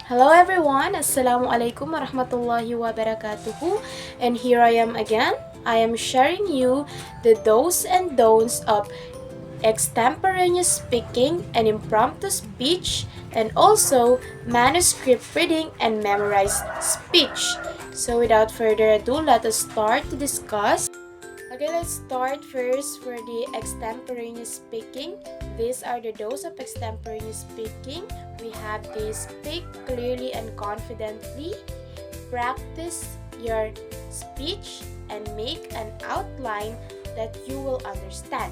Hello everyone, Assalamualaikum warahmatullahi wabarakatuh. And here I am again. I am sharing you the do's and don'ts of extemporaneous speaking and impromptu speech, and also manuscript reading and memorized speech. So without further ado, let us start to discuss. Okay, let's start first for the extemporaneous speaking. These are the dose of extemporaneous speaking. We have the speak clearly and confidently, practice your speech, and make an outline that you will understand.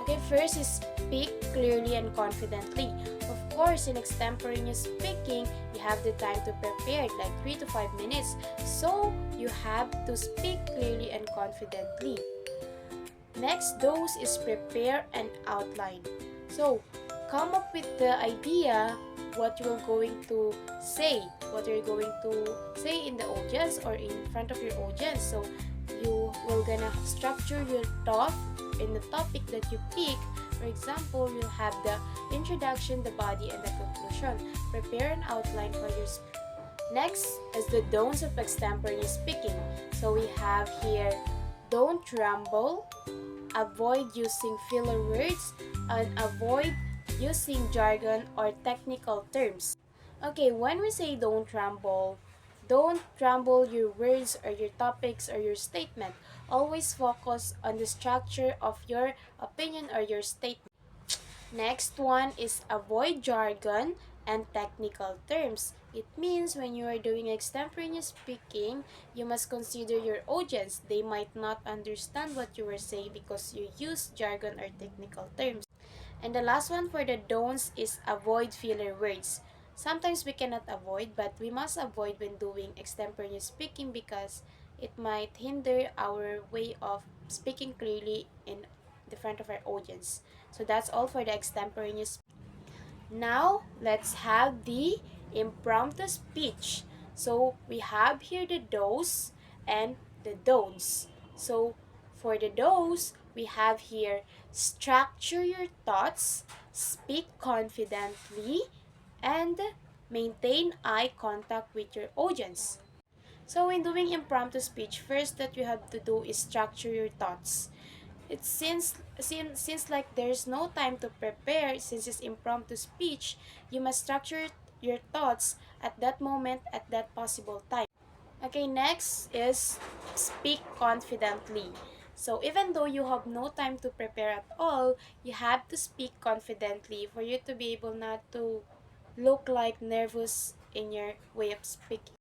Okay, first is speak clearly and confidently. Of course, in extemporaneous speaking, you have the time to prepare like 3 to 5 minutes. So, you have to speak clearly and confidently. Next dose is prepare an outline. So, come up with the idea what you're going to say, what you're going to say in the audience or in front of your audience. So, you will gonna structure your thought in the topic that you pick. For example, you'll have the introduction, the body, and the conclusion. Prepare an outline for your speech. Next is the don'ts of extemporaneous speaking. So we have here, don't ramble, avoid using filler words, and avoid using jargon or technical terms. Okay, when we say don't ramble your words or your topics or your statement. Always focus on the structure of your opinion or your statement. Next one is avoid jargon and technical terms. It means when you are doing extemporaneous speaking, you must consider your audience. They might not understand what you were saying because you use jargon or technical terms. And the last one for the don'ts is avoid filler words. Sometimes we cannot avoid, but we must avoid when doing extemporaneous speaking because it might hinder our way of speaking clearly in the front of our audience. So that's all for the extemporaneous. Now, let's have the impromptu speech. So, we have here the do's and the don'ts. So, for the do's, we have here structure your thoughts, speak confidently, and maintain eye contact with your audience. So, in doing impromptu speech, first that you have to do is structure your thoughts. It since like there's no time to prepare, since it's impromptu speech, you must structure your thoughts at that moment, at that possible time. Okay, next is speak confidently. So even though you have no time to prepare at all, you have to speak confidently for you to be able not to look like nervous in your way of speaking.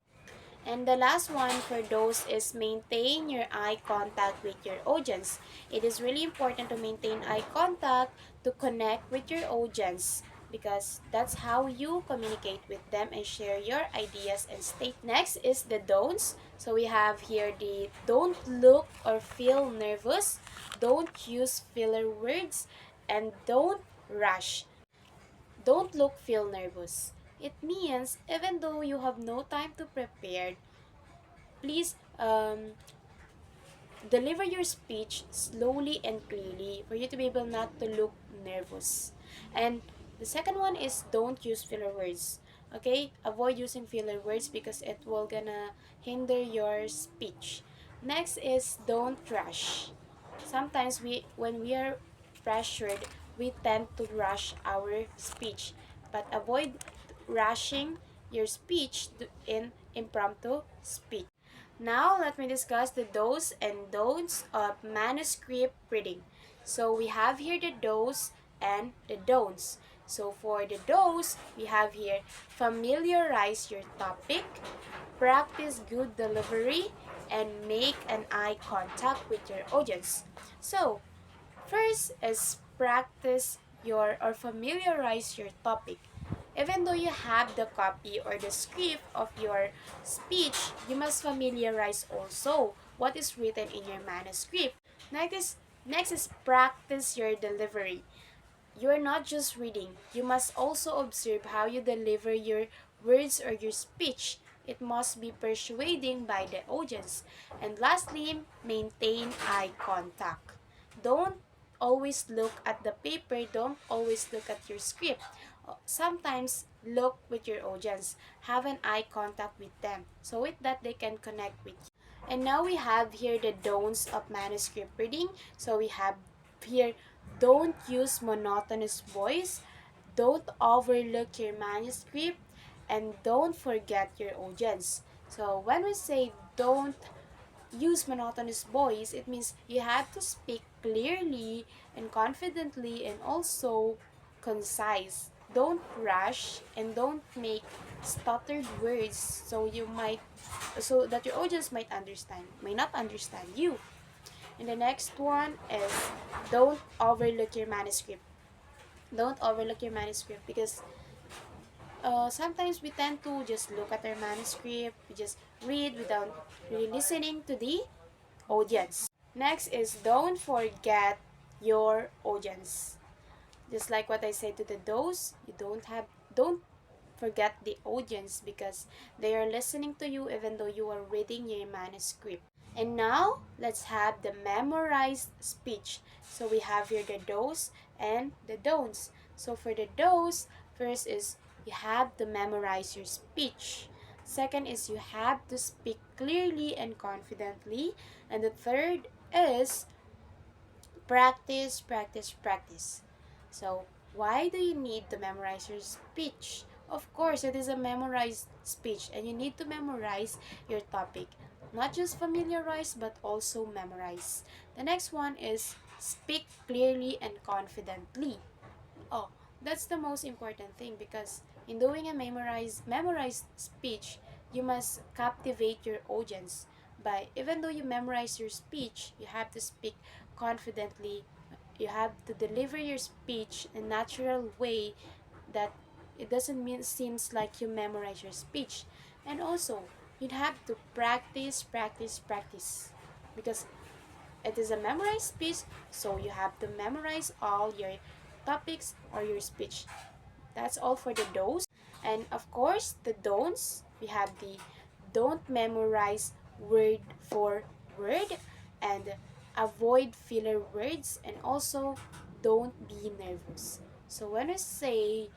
And the last one for those is maintain your eye contact with your audience. It is really important to maintain eye contact to connect with your audience because that's how you communicate with them and share your ideas and state. Next is the don'ts. So we have here the don't look or feel nervous, don't use filler words, and don't rush. Don't look feel nervous. It means even though you have no time to prepare, please deliver your speech slowly and clearly for you to be able not to look nervous. And the second one is don't use filler words. Okay, avoid using filler words because it will gonna hinder your speech. Next is don't rush. Sometimes when we are pressured, we tend to rush our speech, but avoid rushing your speech in impromptu speech. Now, let me discuss the do's and don'ts of manuscript reading. So, we have here the do's and the don'ts. So, for the do's, we have here familiarize your topic, practice good delivery, and make an eye contact with your audience. So, first is practice your or familiarize your topic. Even though you have the copy or the script of your speech, you must familiarize also what is written in your manuscript. Next is practice your delivery. You are not just reading, you must also observe how you deliver your words or your speech. It must be persuading by the audience. And lastly, maintain eye contact. Don't always look at the paper, don't always look at your script. sometimes look with your audience, have an eye contact with them, so with that they can connect with you. And now we have here the don'ts of manuscript reading. So we have here, don't use monotonous voice, don't overlook your manuscript, and don't forget your audience. So when we say don't use monotonous voice, it means you have to speak clearly and confidently and also concise. Don't rush and don't make stuttered words so that your audience may not understand you. And the next one is don't overlook your manuscript. Don't overlook your manuscript because sometimes we tend to just look at our manuscript, we just read without really listening to the audience. Next is don't forget your audience. Just like what I said to the those, you don't forget the audience because they are listening to you even though you are reading your manuscript. And now let's have the memorized speech. So we have here the do's and the don'ts. So for the do's, first is you have to memorize your speech. Second is you have to speak clearly and confidently. And the third is practice, practice, practice. So, why do you need to memorize your speech? Of course, it is a memorized speech and you need to memorize your topic. Not just familiarize but also memorize. The next one is speak clearly and confidently. Oh, that's the most important thing because in doing a memorized speech, you must captivate your audience. By even though you memorize your speech, you have to speak confidently. You have to deliver your speech in a natural way that it doesn't mean seems like you memorize your speech. And also, you'd have to practice, practice, practice. Because it is a memorized speech, so you have to memorize all your topics or your speech. That's all for the do's. And of course, the don'ts, we have the don't memorize word for word and avoid filler words and also don't be nervous. So when I say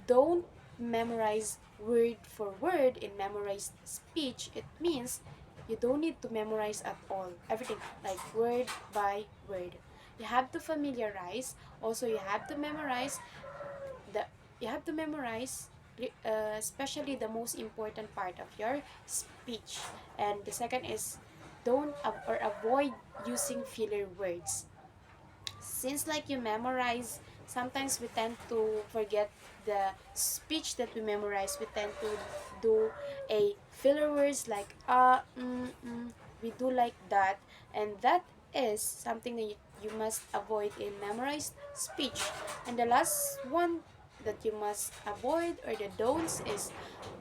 don't memorize word for word in memorized speech, it means you don't need to memorize at all. Everything, like word by word. You have to familiarize. Also, the you have to memorize especially the most important part of your speech. And the second is or avoid using filler words. Since like you memorize, sometimes we tend to forget the speech that we memorize. We tend to do a filler words like we do like that, and that is something that you must avoid in memorized speech. And the last one that you must avoid or the don'ts is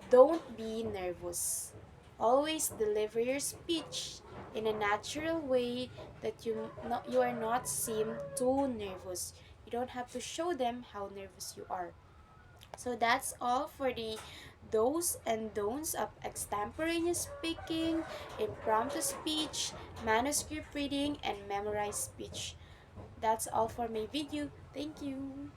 don't be nervous. Always deliver your speech in a natural way that you are not seem too nervous. You don't have to show them how nervous you are. So that's all for the do's and don'ts of extemporaneous speaking, impromptu speech, manuscript reading, and memorized speech. That's all for my video. Thank you.